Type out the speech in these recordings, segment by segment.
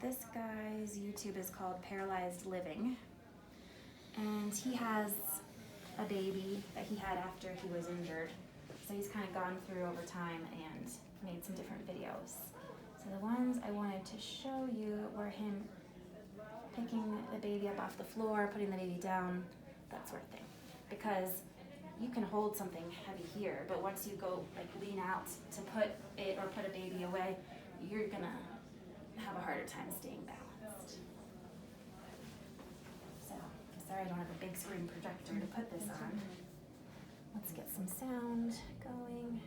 this guy's YouTube is called Paralyzed Living, and he has a baby that he had after he was injured. So he's kind of gone through over time and made some different videos. So the ones I wanted to show you were him picking the baby up off the floor, putting the baby down, that sort of thing. Because you can hold something heavy here, but once you go like lean out to put it or put a baby away, you're gonna have a harder time staying balanced. So, sorry I don't have a big screen projector to put this on. Let's get some sound going.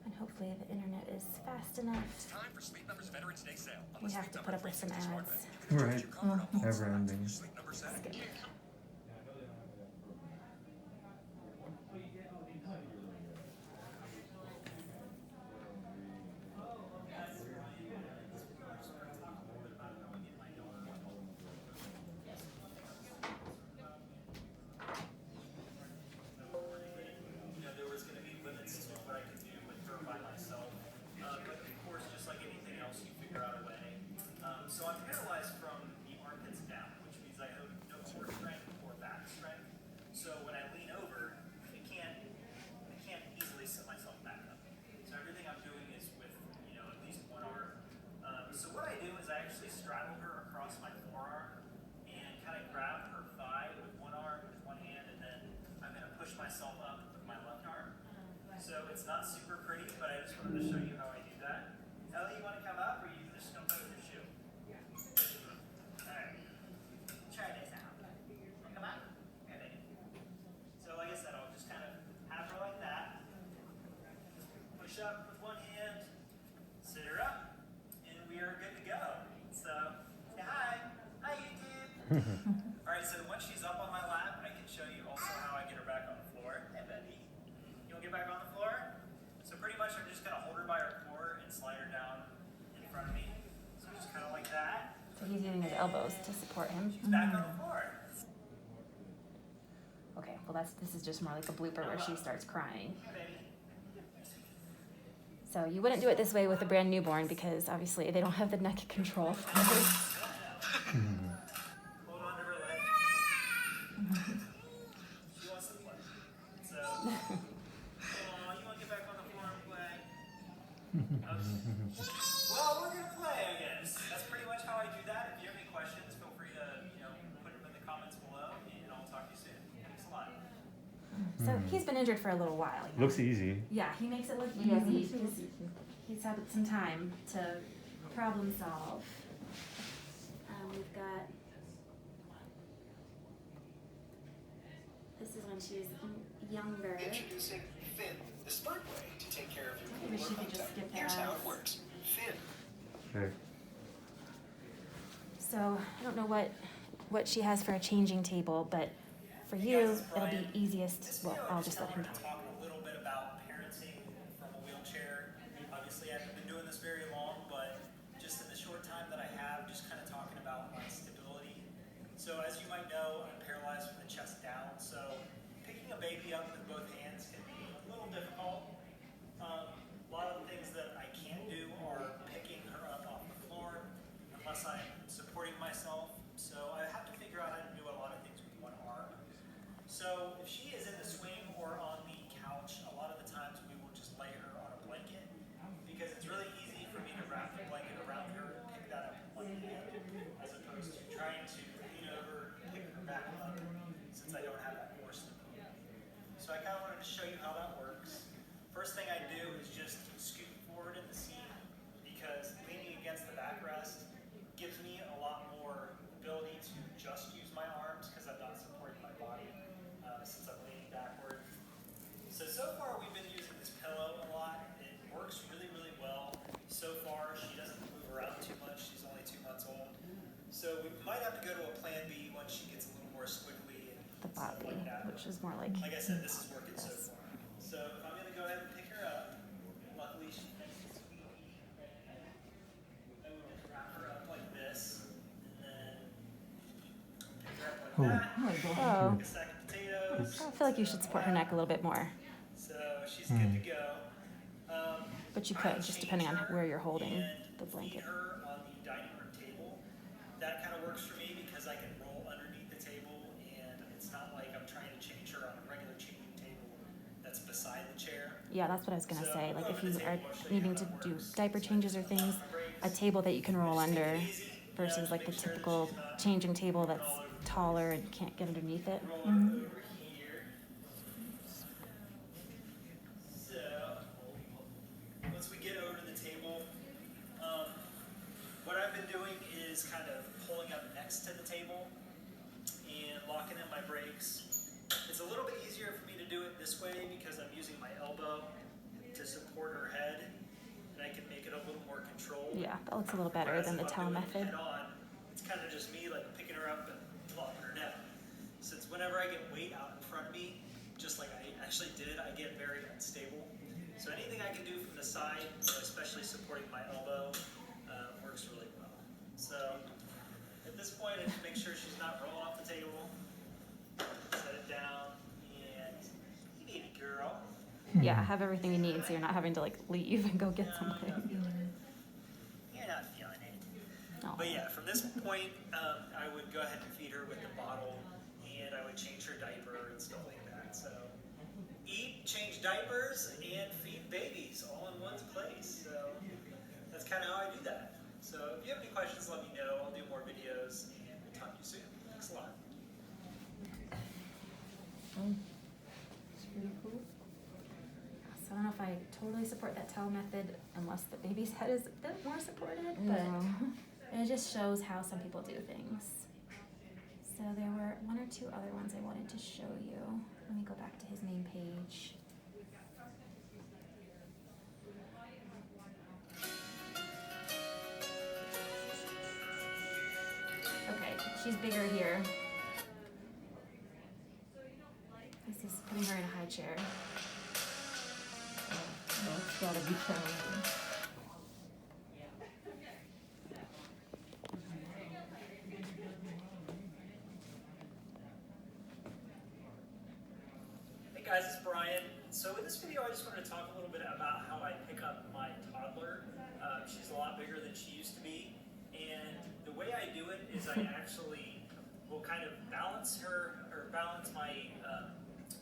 And hopefully the internet is fast enough. It's time for Sleep Number's Veterans Day sale. We have to put up with some ads. Right. Never ending. Let's get it. There was going to be limits to what I could do with her by myself. But of course, just like anything else, you figure out a way. So I'm paralyzed from the armpits down, which means I have no core strength or back strength. So when I lean over, I can't easily sit myself back up. So everything I'm doing is with at least one arm. So what I do is I actually straddle her across my forearm and kind of grab her thigh with one arm, with one hand, and then I'm going to push myself up with my left arm. So it's not super pretty, but I just wanted to show you how I do that. Ellie, you want to come up, or are you just going to play with your shoe? Alright. Try this out. Come on. Okay, baby. So like I said, I'll just kind of have her like that. Push up with one hand. Sit her up. And we are good to go. So, say hi. Hi, YouTube. Alright, so once she's up on my lap, I can show you also how I get her back on the floor. Hey, baby. You want to get back on the floor? So pretty much I'm just going to hold her by her core and slide her down in front of me. So just kind of like that. So he's using his elbows to support him. She's back on the floor. Okay, well this is just more like a blooper where she starts crying. Hey, baby. So you wouldn't do it this way with a brand newborn because obviously they don't have the neck control. Hold on to her leg. She wants to play. So, you want to get back on the floor and play? Okay. Well, we're going to play, I guess. That's pretty much how I do that. If you have any questions, feel free to, put them in the comments below, and I'll talk to you soon. Thanks a lot. So he's been injured for a little while. Looks easy. Yeah, he makes it look easy. He's had some time to problem solve. We've got. This is when she was younger. Introducing Finn, the smart way to take care of your Maybe she core could just function. skip Here's how that. it works. Finn. Okay. So I don't know what she has for a changing table, but for you, it'll be easiest. Well, I'll just let him talk. Talk a little bit about parenting from a wheelchair. Obviously, I haven't been doing this very long, but just in the short time that I have, just kind of talking about my stability. So as you might know, I'm paralyzed from the chest down, so picking a baby up with both hands can be a little difficult. A lot of the things that I can do are picking her up off the floor, unless I'm supporting myself. So I have to figure out how to do a lot of things with one arm. So if she is in the swing or on the couch, a lot of the times we will just lay her on a blanket because it's really easy for me to wrap the blanket around her and pick that up in one hand as opposed to trying to lean over and pick her back up since I don't have that core stability. So I kind of wanted to show you how that works. First thing I do is just scoot forward in the seat because leaning against the backrest gives me a lot more ability to just use my arms because I'm not supporting my body since I'm leaning backward. So far we've been using this pillow a lot. It works really, really well. So far she doesn't move around too much. She's only 2 months old. So we might have to go to a plan B once she gets a little more squiggly and The stuff body, like that. which is more like. Like I said, this is working so far. So if I'm going to go ahead and pick her up, luckily she makes it squeaky. I'm going to wrap her up like this, and then pick her up like that. Oh, Take a sack of potatoes. I feel like you should support her neck a little bit more. So she's good to go. But you I could, just depending on change her where you're holding and the feed blanket. her on the dining room table. That kind of works for me because I can roll underneath the table, and it's not like I'm trying to change her on a regular changing table that's beside the chair. Yeah, that's what I was gonna So, say. Like if over you the are table, I'll show you needing how to that do works. diaper So I changes just or things, pop my brakes. a table that you can roll Just take under it easy, versus like the make sure that typical she's not changing table rolling that's all over the place. taller and you can't get underneath it. Roll her over here. So, once we get over to the table, what I've been doing is kind of pulling up next to the table and locking in my brakes. It's a little bit easier for me to do it this way because I'm using my elbow to support her head, and I can make it a little more controlled. Yeah, that looks a little better Whereas than the if I'm towel doing it method. head on, it's kind of just me like picking her up and flopping her down. Since whenever I get weight out in front of me, just like I actually did, I get very unstable. So anything I can do from the side, especially supporting my elbow, works really well. So at this point, I just make sure she's not rolling off the table. Set it down, and hey, baby girl. Yeah, have everything you need so you're not having to like leave and go get You're not something. feeling it. You're not feeling it. No. But yeah, from this point, I would go ahead and feed her with the bottle, and I would change her diaper and stuff like that. So eat, change diapers, and feed babies all in one place. So that's kind of how I do that. So if you have any questions, let me know. I'll do more videos, and we'll talk to you soon. Thanks a lot. It's pretty cool. So I don't know if I totally support that towel method unless the baby's head is a bit more supported, but it just shows how some people do things. So there were one or two other ones I wanted to show you. Let me go back to his main page. Okay, she's bigger here. This is putting her in a high chair. That's gotta be challenging. Hey guys, it's Brian. So in this video, I just wanted to talk a little bit about how I pick up my toddler. She's a lot bigger than she used to be. And the way I do it is I actually will kind of balance her, or balance my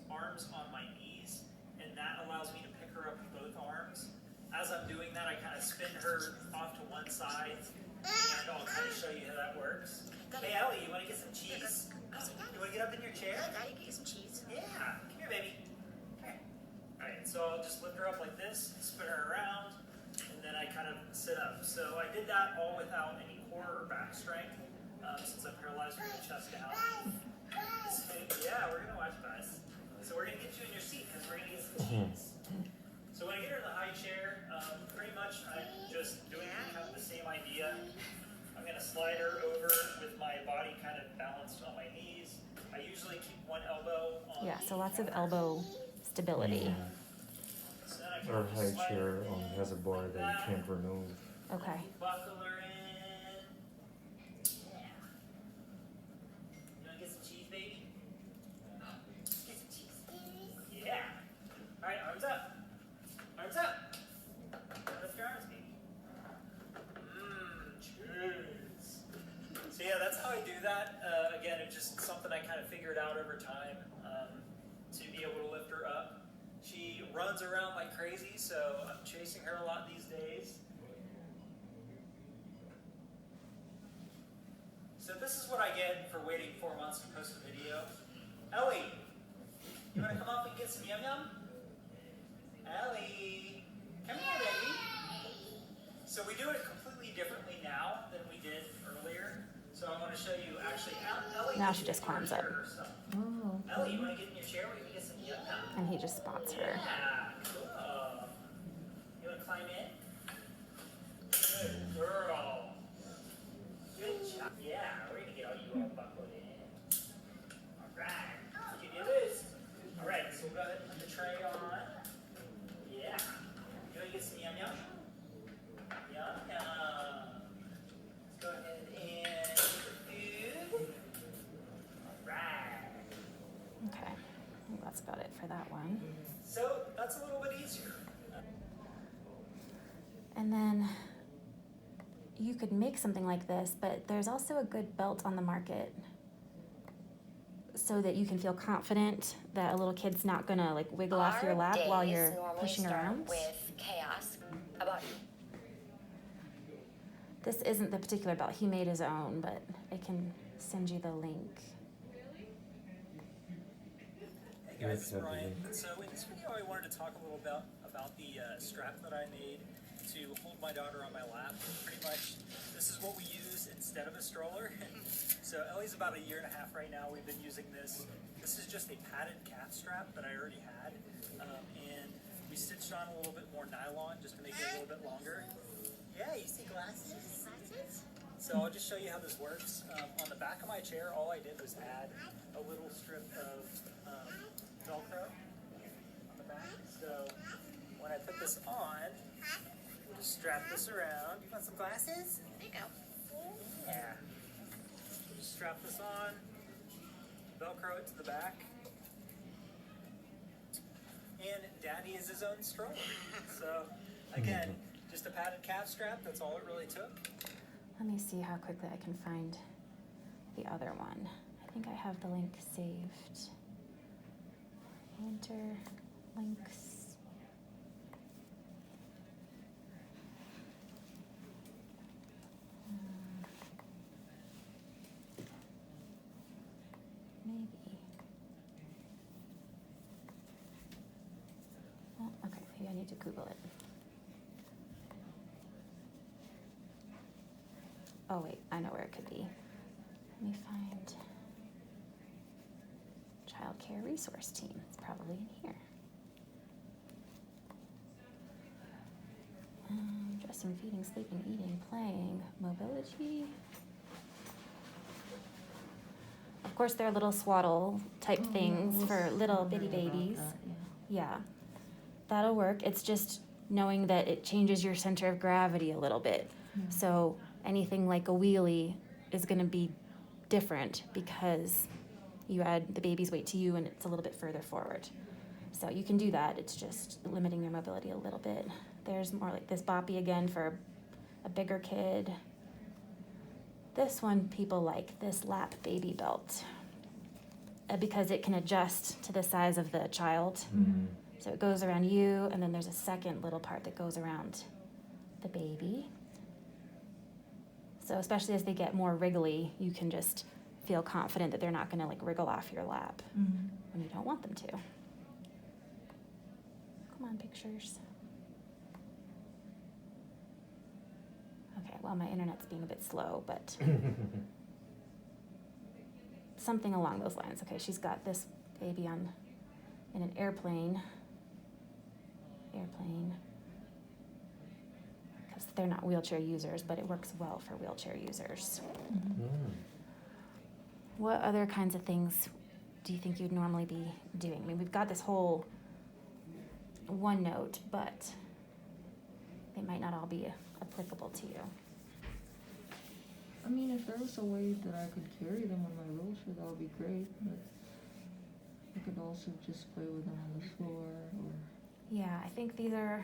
arms on my knees. And that allows me to pick her up with both arms. As I'm doing that, I kind of spin her off to one side. And I'll kind of show you how that works. Hey Ellie, you want to get some cheese? You want to get up in your chair? Daddy, get you some cheese. Yeah, come here, baby. Come here. All right, so I'll just lift her up like this, spin her around, and then I kind of sit up. So I did that all without any core or back strength, since I'm paralyzed from the chest down. So, yeah, we're gonna watch Buzz. So we're gonna get you in your seat because we're gonna get some cheese. So when I get her in the high chair, pretty much I'm just doing kind of the same idea. I'm gonna slide her over with my body kind of balanced on my knees. I usually keep one elbow on Yeah, the so lots of elbow stability. So then I can Our just high slide chair her only has a bar that you can't remove. Okay. buckle her in. Yeah. You wanna get some cheese, baby? Get some cheese. Yeah. Alright, arms up. Arms up. Lift your arms, baby. Cheers. So yeah, that's how I do that. Again, it's just something I kind of figured out over time to be able to lift her up. She runs around like crazy, so I'm chasing her a lot these days. So this is what I get for waiting 4 months to post a video. Ellie, you want to come up and get some yum yum? Ellie, come here, baby. So we do it completely differently now than we did earlier. So I want to show you actually Ellie. Now she just climbs up. Oh. Ellie, you want to get in your chair? We can get some yum yum. And he just spots her. Yeah, cool. You want to climb in? Good girl. Good job. Yeah, we're gonna get all you all buckled in. All right. Give you this. All right. So we'll go ahead and put the tray on. Yeah. You want to get some yum yum? Yum yum. Let's go ahead and eat the food. All right. Okay. I think that's about it for that one. So that's a little bit easier. And then you could make something like this, but there's also a good belt on the market so that you can feel confident that a little kid's not gonna like wiggle off your lap while you're pushing around. With chaos about This isn't the particular belt. He made his own, but I can send you the link. Hey Yeah, guys, it's that'd be Brian. good. So in this video, I wanted to talk a little about the strap that I made to hold my daughter on my lap. Pretty much, this is what we use instead of a stroller. So Ellie's about 1.5 years right now. We've been using this. This is just a padded calf strap that I already had, and we stitched on a little bit more nylon just to make it a little bit longer. Yeah, you see glasses? So I'll just show you how this works. On the back of my chair, all I did was add a little strip of Velcro on the back. So when I put this on, we'll just strap this around. You want some glasses? there you go. Yeah. So just strap this on, Velcro it to the back. And Daddy is his own stroller. So again, just a padded calf strap, that's all it really took. Let me see how quickly I can find the other one. I think I have the link saved. Winter links. Maybe. Oh, okay, maybe I need to Google it. Oh wait, I know where it could be. Let me find Child Care Resource Team. It's probably in here. Dressing, feeding, sleeping, eating, playing, mobility. Of course, there are little swaddle type things for little bitty babies. Yeah, that'll work. It's just knowing that it changes your center of gravity a little bit. So anything like a wheelie is going to be different because you add the baby's weight to you and it's a little bit further forward. So you can do that. It's just limiting your mobility a little bit. There's more like this boppy again for a bigger kid. This one people like, this lap baby belt, because it can adjust to the size of the child. So it goes around you, and then there's a second little part that goes around the baby. So especially as they get more wriggly, you can just feel confident that they're not gonna like wriggle off your lap when you don't want them to. Come on, pictures. Okay, well, my internet's being a bit slow, but something along those lines. Okay, she's got this baby in an airplane. Because they're not wheelchair users, but it works well for wheelchair users. What other kinds of things do you think you'd normally be doing? I mean, we've got this whole OneNote, but they might not all be applicable to you. I mean, if there was a way that I could carry them on my wheelchair, that would be great. But I could also just play with them on the floor, or Yeah, I think these are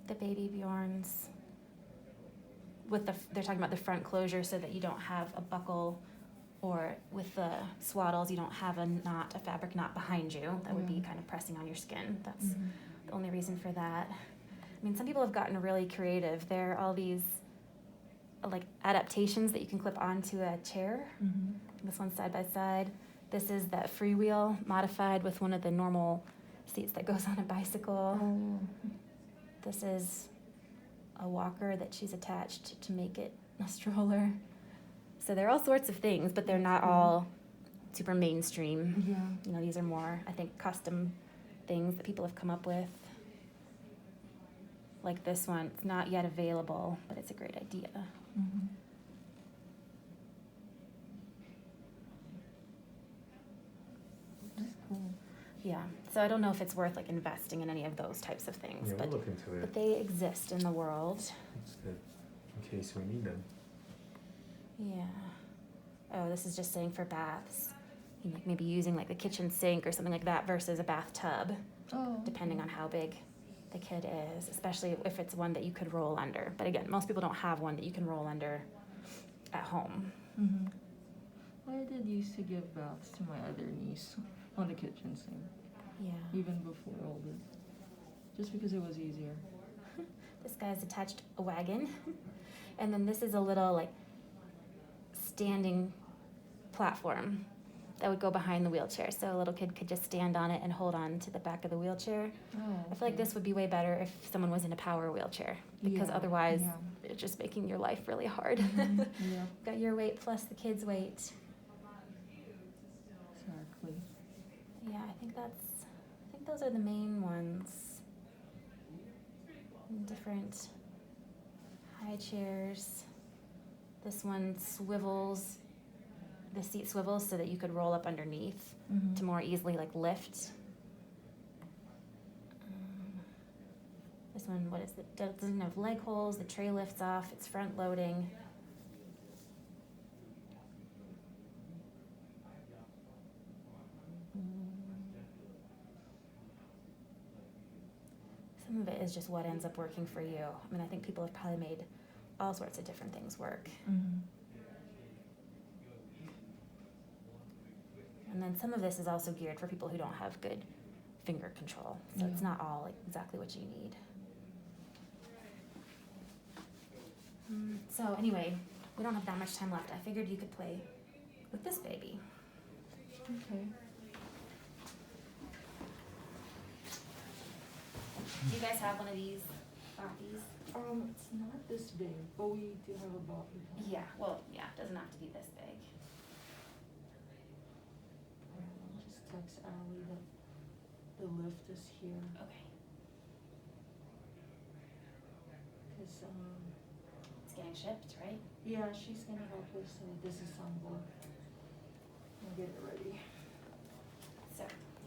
the baby Bjorns. With they're talking about the front closure so that you don't have a buckle, or with the swaddles you don't have a fabric knot behind you. That would be kind of pressing on your skin. That's the only reason for that. I mean, some people have gotten really creative. There are all these like adaptations that you can clip onto a chair. This one's side by side. This is that freewheel modified with one of the normal seats that goes on a bicycle. This is a walker that she's attached to make it a stroller. So there are all sorts of things, but they're not all super mainstream. yeah. You know, these are more, I think, custom things that people have come up with. Like this one, it's not yet available, but it's a great idea. That's cool. Yeah, so I don't know if it's worth like investing in any of those types of things, Yeah, but we'll look into it. they exist in the world. It's good in case we need them. Yeah. Oh, this is just saying for baths. You maybe using like the kitchen sink or something like that versus a bathtub, Oh. depending on how big the kid is, especially if it's one that you could roll under. But again, most people don't have one that you can roll under at home. Mm-hmm. I did used to give baths to my other niece on the kitchen sink, Yeah. even before all this, just because it was easier. This guy's attached a wagon. And then this is a little like standing platform that would go behind the wheelchair. So a little kid could just stand on it and hold on to the back of the wheelchair. Oh, I feel like this would be way better if someone was in a power wheelchair, because Yeah, otherwise yeah. it's just making your life really hard. Mhm, yeah, Got your weight plus the kid's weight. exactly. Yeah, I think those are the main ones. Different high chairs. This one swivels, the seat swivels so that you could roll up underneath Mm-hmm. to more easily like lift. This one, what is it? Doesn't have leg holes, the tray lifts off, it's front loading. Some of it is just what ends up working for you. I mean, I think people have probably made all sorts of different things work. Mm-hmm. And then some of this is also geared for people who don't have good finger control. So it's Yeah. not all like exactly what you need. So anyway, we don't have that much time left. I figured you could play with this baby. Okay. Do you guys have one of these Boppies? It's not this big, but we do have a Boppy. Yeah, well, yeah, it doesn't have to be this big. I'll just text Allie that the lift is here, Okay. cause It's getting shipped, right? yeah, she's gonna help us disassemble and get it ready.